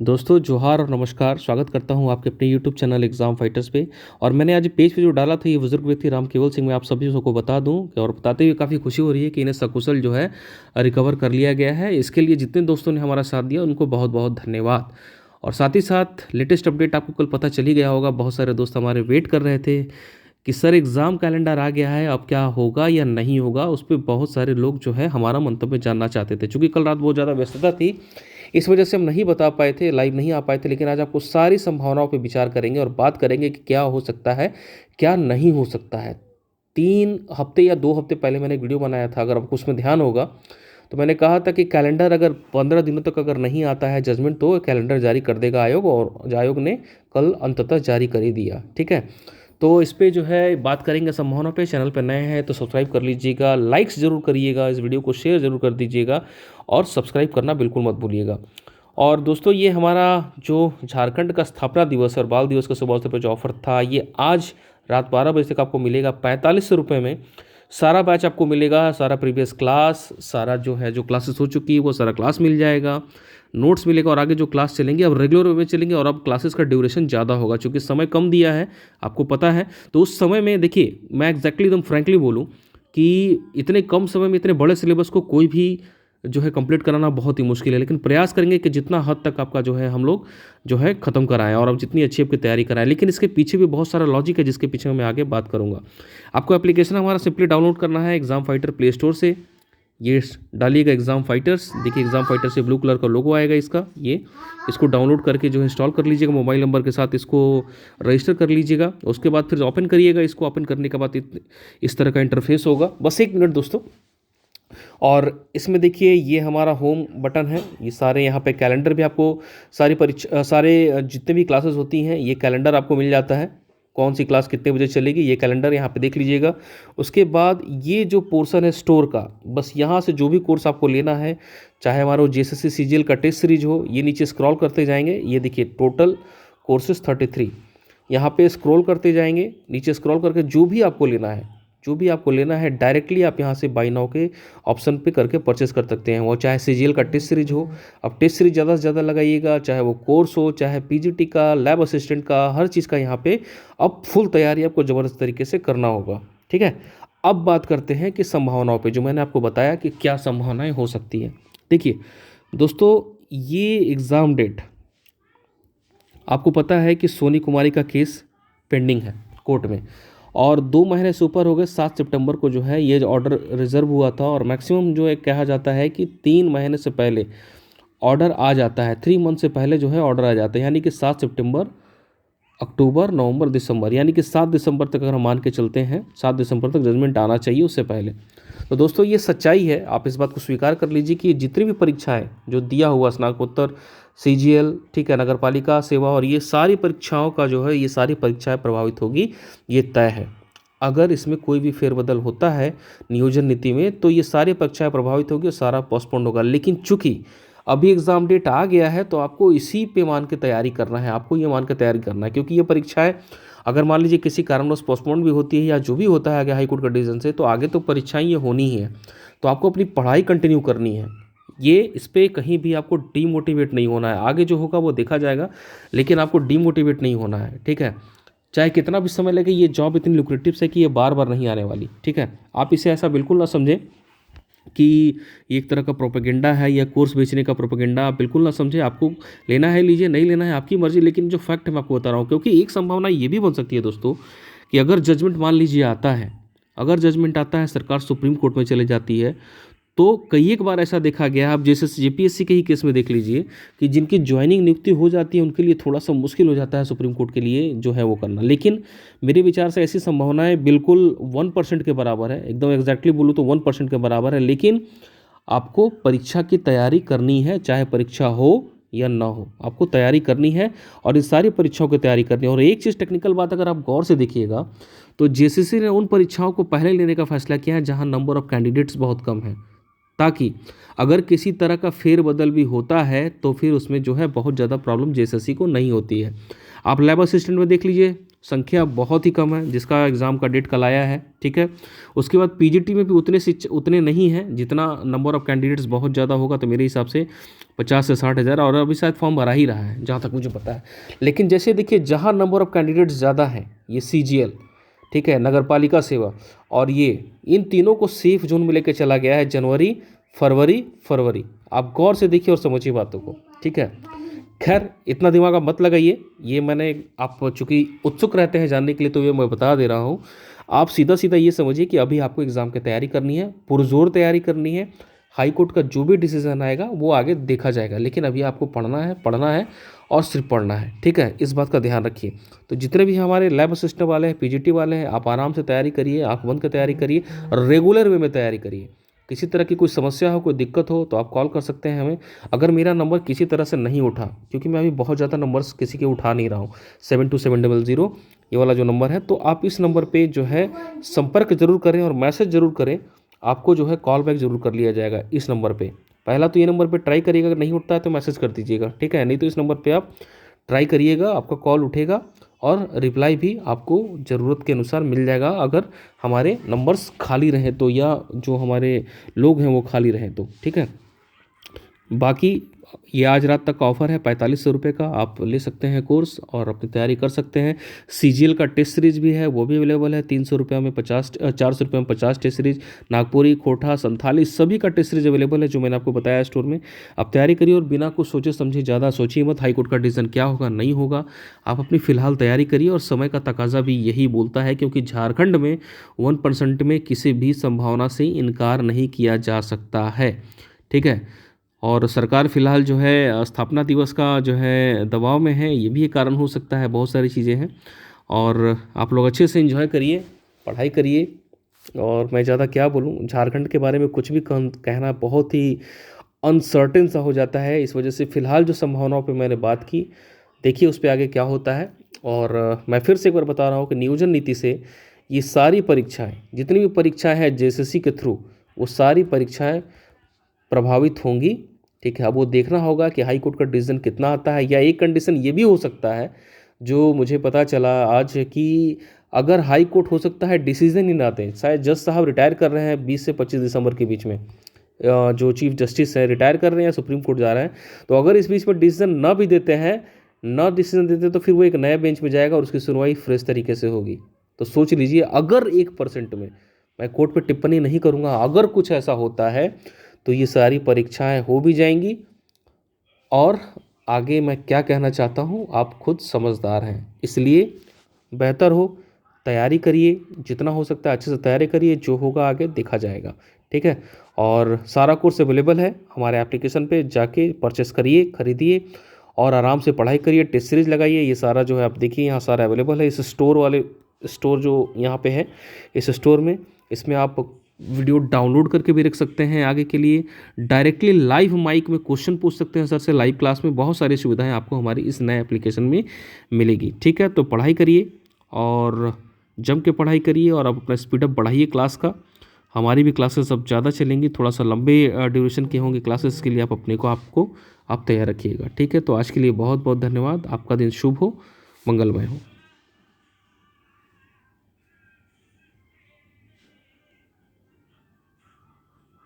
दोस्तों जोहार और नमस्कार। स्वागत करता हूं आपके अपने यूट्यूब चैनल एग्जाम फाइटर्स पे। और मैंने आज पेज पे जो डाला था ये बुजुर्ग व्यक्ति राम केवल सिंह, मैं आप सभी को बता दूं और बताते हुए काफ़ी खुशी हो रही है कि इन्हें सकुशल जो है रिकवर कर लिया गया है। इसके लिए जितने दोस्तों ने हमारा साथ दिया उनको बहुत बहुत धन्यवाद। और साथ ही साथ लेटेस्ट अपडेट आपको कल पता चल ही गया होगा, बहुत सारे दोस्त हमारे वेट कर रहे थे कि सर एग्ज़ाम कैलेंडर आ गया है, अब क्या होगा या नहीं होगा। उस पर बहुत सारे लोग जो है हमारा मंतव्य जानना चाहते थे। चूँकि कल रात बहुत ज़्यादा व्यस्तता थी, इस वजह से हम नहीं बता पाए थे, लाइव नहीं आ पाए थे। लेकिन आज आपको सारी संभावनाओं पर विचार करेंगे और बात करेंगे कि क्या हो सकता है, क्या नहीं हो सकता है। 3 हफ्ते या 2 हफ्ते पहले मैंने एक वीडियो बनाया था, अगर आपको उसमें ध्यान होगा तो मैंने कहा था कि कैलेंडर अगर 15 दिनों तक अगर नहीं आता है जजमेंट, तो कैलेंडर जारी कर देगा आयोग, और आयोग ने कल अंततः जारी कर ही दिया। ठीक है, तो इस पे जो है बात करेंगे संभावना पे। चैनल पे नए हैं तो सब्सक्राइब कर लीजिएगा, लाइक्स ज़रूर करिएगा, इस वीडियो को शेयर ज़रूर कर दीजिएगा और सब्सक्राइब करना बिल्कुल मत भूलिएगा। और दोस्तों ये हमारा जो झारखंड का स्थापना दिवस और बाल दिवस के शुभ अवसर पर जो ऑफर था, ये आज रात 12 बजे तक आपको मिलेगा 4500 रुपये में। सारा बैच आपको मिलेगा, सारा प्रीवियस क्लास, सारा जो है जो क्लासेस हो चुकी है वो सारा क्लास मिल जाएगा, नोट्स मिलेगा। और आगे जो क्लास चलेंगे अब रेगुलर वे में चलेंगे और अब क्लासेस का ड्यूरेशन ज़्यादा होगा, क्योंकि समय कम दिया है आपको पता है। तो उस समय में देखिए, मैं एग्जैक्टली एकदम फ्रैंकली बोलूँ कि इतने कम समय में इतने बड़े सिलेबस को कोई भी जो है कंप्लीट कराना बहुत ही मुश्किल है। लेकिन प्रयास करेंगे कि जितना हद तक आपका जो है हम लोग जो है ख़त्म कराएं और अब जितनी अच्छी आपकी तैयारी कराएं। लेकिन इसके पीछे भी बहुत सारा लॉजिक है जिसके पीछे मैं आगे बात करूंगा। आपको एप्लीकेशन हमारा सिंपली डाउनलोड करना है एग्जाम फाइटर प्ले स्टोर से। ये डालिएगा एग्जाम फाइटर्स, देखिए एग्जाम फाइटर से ब्लू कलर का लोगो आएगा इसका, ये इसको डाउनलोड करके जो है इंस्टॉल कर लीजिएगा मोबाइल नंबर के साथ, इसको रजिस्टर कर लीजिएगा। उसके बाद फिर ओपन करिएगा इसको। ओपन करने के बाद इस तरह का इंटरफेस होगा। बस 1 मिनट दोस्तों। और इसमें देखिए ये हमारा होम बटन है, ये सारे यहाँ पे कैलेंडर भी आपको सारी परीक्षा सारे जितने भी क्लासेस होती हैं ये कैलेंडर आपको मिल जाता है। कौन सी क्लास कितने बजे चलेगी ये कैलेंडर यहाँ पे देख लीजिएगा। उसके बाद ये जो पोर्शन है स्टोर का, बस यहाँ से जो भी कोर्स आपको लेना है, चाहे हमारा जेएसएससी सीजीएल का टेस्ट सीरीज हो, ये नीचे स्क्रॉल करते जाएंगे। ये देखिए टोटल कोर्सेज 33, यहाँ पे स्क्रॉल करते जाएंगे, नीचे स्क्रॉल करके जो भी आपको लेना है डायरेक्टली आप यहाँ से बाय नाउ के ऑप्शन पे करके परचेस कर सकते हैं। वो चाहे सीजीएल का टेस्ट सीरीज हो, अब टेस्ट सीरीज ज़्यादा से ज़्यादा लगाइएगा, चाहे वो कोर्स हो, चाहे पीजीटी का, लैब असिस्टेंट का, हर चीज़ का यहाँ पे अब फुल तैयारी आपको ज़बरदस्त तरीके से करना होगा। ठीक है, अब बात करते हैं कि संभावनाओं पर, जो मैंने आपको बताया कि क्या संभावनाएँ हो सकती हैं। देखिए दोस्तों, ये एग्ज़ाम डेट आपको पता है कि सोनी कुमारी का केस पेंडिंग है कोर्ट में, और 2 महीने से ऊपर हो गए। 7 सितंबर को जो है ये ऑर्डर रिजर्व हुआ था, और मैक्सिमम जो है कहा जाता है कि 3 महीने से पहले ऑर्डर आ जाता है, 3 मंथ से पहले जो है ऑर्डर आ जाता है। यानी कि 7 सितंबर, अक्टूबर, नवंबर, दिसंबर, यानी कि 7 दिसंबर तक अगर हम मान के चलते हैं, 7 दिसंबर तक जजमेंट आना चाहिए उससे पहले। तो दोस्तों ये सच्चाई है, आप इस बात को स्वीकार कर लीजिए कि जितनी भी परीक्षाएं जो दिया हुआ स्नातकोत्तर, सीजीएल, ठीक है, नगर पालिका सेवा, और ये सारी परीक्षाओं का जो है ये सारी परीक्षाएं प्रभावित होगी, ये तय है। अगर इसमें कोई भी फेरबदल होता है नियोजन नीति में तो ये सारी परीक्षाएं प्रभावित होगी और सारा पोस्टपोन होगा। लेकिन चूंकि अभी एग्ज़ाम डेट आ गया है तो आपको इसी पे मान के तैयारी करना है, आपको ये मान के तैयारी करना है, क्योंकि ये परीक्षाएं अगर मान लीजिए किसी कारणवश पोस्टपोन भी होती है या जो भी होता है आगे हाईकोर्ट का डिसीजन से, तो आगे तो परीक्षाएं ये होनी ही है। तो आपको अपनी पढ़ाई कंटिन्यू करनी है, ये इस पर कहीं भी आपको डीमोटिवेट नहीं होना है। आगे जो होगा वो देखा जाएगा, लेकिन आपको डीमोटिवेट नहीं होना है। ठीक है, चाहे कितना भी समय लगे, ये जॉब इतनी लुक्रेटिव है कि ये बार बार नहीं आने वाली। ठीक है, आप इसे ऐसा बिल्कुल ना समझें कि ये एक तरह का प्रोपेगेंडा है या कोर्स बेचने का प्रोपेगेंडा, आप बिल्कुल ना समझें। आपको लेना है लीजिए, नहीं लेना है आपकी मर्जी। लेकिन जो फैक्ट मैं आपको बता रहा हूँ, क्योंकि एक संभावना ये भी बन सकती है दोस्तों कि अगर जजमेंट मान लीजिए आता है, अगर जजमेंट आता है, सरकार सुप्रीम कोर्ट में चले जाती है, तो कई एक बार ऐसा देखा गया है, आप जैसे जेपीएससी के ही केस में देख लीजिए कि जिनकी ज्वाइनिंग नियुक्ति हो जाती है उनके लिए थोड़ा सा मुश्किल हो जाता है सुप्रीम कोर्ट के लिए जो है वो करना। लेकिन मेरे विचार से ऐसी संभावनाएं बिल्कुल 1% के बराबर है, एकदम एग्जैक्टली बोलूँ तो 1% के बराबर है। लेकिन आपको परीक्षा की तैयारी करनी है, चाहे परीक्षा हो या ना हो, आपको तैयारी करनी है और इस सारी परीक्षाओं की तैयारी करनी है। और एक चीज़ टेक्निकल बात अगर आप गौर से देखिएगा तो जेसीसी ने उन परीक्षाओं को पहले लेने का फैसला किया है जहां नंबर ऑफ कैंडिडेट्स बहुत कम है, ताकि अगर किसी तरह का फेरबदल भी होता है तो फिर उसमें जो है बहुत ज़्यादा प्रॉब्लम जेएसएससी को नहीं होती है। आप लैब असिस्टेंट में देख लीजिए, संख्या बहुत ही कम है जिसका एग्ज़ाम का डेट कल आया है, ठीक है। उसके बाद पीजीटी में भी उतने नहीं हैं, जितना नंबर ऑफ़ कैंडिडेट्स बहुत ज़्यादा होगा तो मेरे हिसाब से 50 से 60 हज़ार, और अभी शायद फॉर्म भरा ही रहा है जहाँ तक मुझे पता है। लेकिन जैसे देखिए, जहाँ नंबर ऑफ़ कैंडिडेट्स ज़्यादा हैं, ये सीजीएल, ठीक है, नगर पालिका सेवा, और ये इन तीनों को सेफ जोन में लेकर चला गया है जनवरी फरवरी। आप गौर से देखिए और समझिए बातों को, ठीक है। खैर, इतना दिमाग आप मत लगाइए, ये मैंने, आप चूँकि उत्सुक रहते हैं जानने के लिए तो ये मैं बता दे रहा हूँ। आप सीधा सीधा ये समझिए कि अभी आपको एग्ज़ाम की तैयारी करनी है, पुरजोर तैयारी करनी है। हाई कोर्ट का जो भी डिसीजन आएगा वो आगे देखा जाएगा, लेकिन अभी आपको पढ़ना है और सिर्फ पढ़ना है, ठीक है। इस बात का ध्यान रखिए। तो जितने भी हमारे लैब असिस्टेंट वाले हैं, पीजीटी वाले हैं, आप आराम से तैयारी करिए, आँख बंद कर तैयारी करिए और रेगुलर वे में तैयारी करिए। किसी तरह की कोई समस्या हो, कोई दिक्कत हो तो आप कॉल कर सकते हैं हमें। अगर मेरा नंबर किसी तरह से नहीं उठा, क्योंकि मैं अभी बहुत ज़्यादा नंबर्स किसी के उठा नहीं रहा हूँ, 72700 ये वाला जो नंबर है, तो आप इस नंबर पे जो है संपर्क जरूर करें और मैसेज जरूर करें। आपको जो है कॉल बैक जरूर कर लिया जाएगा इस नंबर पे। पहला तो ये नंबर पे ट्राई करिएगा, अगर नहीं उठता है तो मैसेज कर दीजिएगा, ठीक है। नहीं तो इस नंबर पे आप ट्राई करिएगा, आपका कॉल उठेगा और रिप्लाई भी आपको ज़रूरत के अनुसार मिल जाएगा, अगर हमारे नंबर्स खाली रहें तो, या जो हमारे लोग हैं वो खाली रहें तो, ठीक है। बाकी ये आज रात तक का ऑफ़र है, 4500 रुपये का आप ले सकते हैं कोर्स और अपनी तैयारी कर सकते हैं। सीजीएल का टेस्ट सीरीज भी है, वो भी अवेलेबल है। 300 रुपये में 400 रुपये में 50 टेस्ट सीरीज, नागपुरी, खोटा, संथाली सभी का टेस्ट सीरीज अवेलेबल है, जो मैंने आपको बताया स्टोर में। आप तैयारी करिए और बिना कुछ सोचे समझे, ज़्यादा सोचिए मत हाई कोर्ट का डिसीजन क्या होगा नहीं होगा। आप अपनी फ़िलहाल तैयारी करिए, और समय का तकाजा भी यही बोलता है, क्योंकि झारखंड में 1% में किसी भी संभावना से इनकार नहीं किया जा सकता है, ठीक है। और सरकार फ़िलहाल जो है स्थापना दिवस का जो है दबाव में है, ये भी एक कारण हो सकता है, बहुत सारी चीज़ें हैं। और आप लोग अच्छे से एंजॉय करिए, पढ़ाई करिए। और मैं ज़्यादा क्या बोलूँ, झारखंड के बारे में कुछ भी कहना बहुत ही अनसर्टेन सा हो जाता है। इस वजह से फ़िलहाल जो संभावनाओं पे मैंने बात की, देखिए उस पे आगे क्या होता है। और मैं फिर से एक बार बता रहा हूँ कि नियोजन नीति से ये सारी परीक्षाएँ, जितनी भी परीक्षाएँ हैं जेएसएससी के थ्रू, वो सारी परीक्षाएँ प्रभावित होंगी, ठीक है। अब वो देखना होगा कि हाई कोर्ट का डिसीजन कितना आता है, या एक कंडीशन ये भी हो सकता है जो मुझे पता चला आज, कि अगर हाई कोर्ट हो सकता है डिसीजन ही ना आते, शायद जज साहब रिटायर कर रहे हैं 20 से 25 दिसंबर के बीच में, जो चीफ जस्टिस है रिटायर कर रहे हैं या सुप्रीम कोर्ट जा रहे हैं, तो अगर इस बीच में डिसीजन ना भी देते हैं, ना डिसीजन देते, तो फिर वो एक नया बेंच में जाएगा और उसकी सुनवाई फ्रेश तरीके से होगी। तो सोच लीजिए, अगर 1% में, मैं कोर्ट पर टिप्पणी नहीं करूँगा, अगर कुछ ऐसा होता है तो ये सारी परीक्षाएं हो भी जाएंगी। और आगे मैं क्या कहना चाहता हूँ आप खुद समझदार हैं, इसलिए बेहतर हो तैयारी करिए, जितना हो सकता है अच्छे से तैयारी करिए, जो होगा आगे देखा जाएगा, ठीक है। और सारा कोर्स अवेलेबल है हमारे एप्लीकेशन पे, जाके परचेस करिए, खरीदिए और आराम से पढ़ाई करिए, टेस्ट सीरीज लगाइए। ये सारा जो है आप देखिए यहाँ सारा अवेलेबल है इस स्टोर जो यहाँ पे है, इस स्टोर में। इसमें आप वीडियो डाउनलोड करके भी रख सकते हैं आगे के लिए, डायरेक्टली लाइव माइक में क्वेश्चन पूछ सकते हैं सर से लाइव क्लास में। बहुत सारी सुविधाएं आपको हमारी इस नए एप्लीकेशन में मिलेगी, ठीक है। तो पढ़ाई करिए और जम के पढ़ाई करिए, और आप अपना स्पीड अप बढ़ाइए क्लास का। हमारी भी क्लासेस अब ज़्यादा चलेंगी, थोड़ा सा लंबे ड्यूरेशन की होंगी क्लासेस, के लिए आप अपने को आप तैयार रखिएगा, ठीक है। तो आज के लिए बहुत बहुत धन्यवाद। आपका दिन शुभ हो, मंगलमय हो।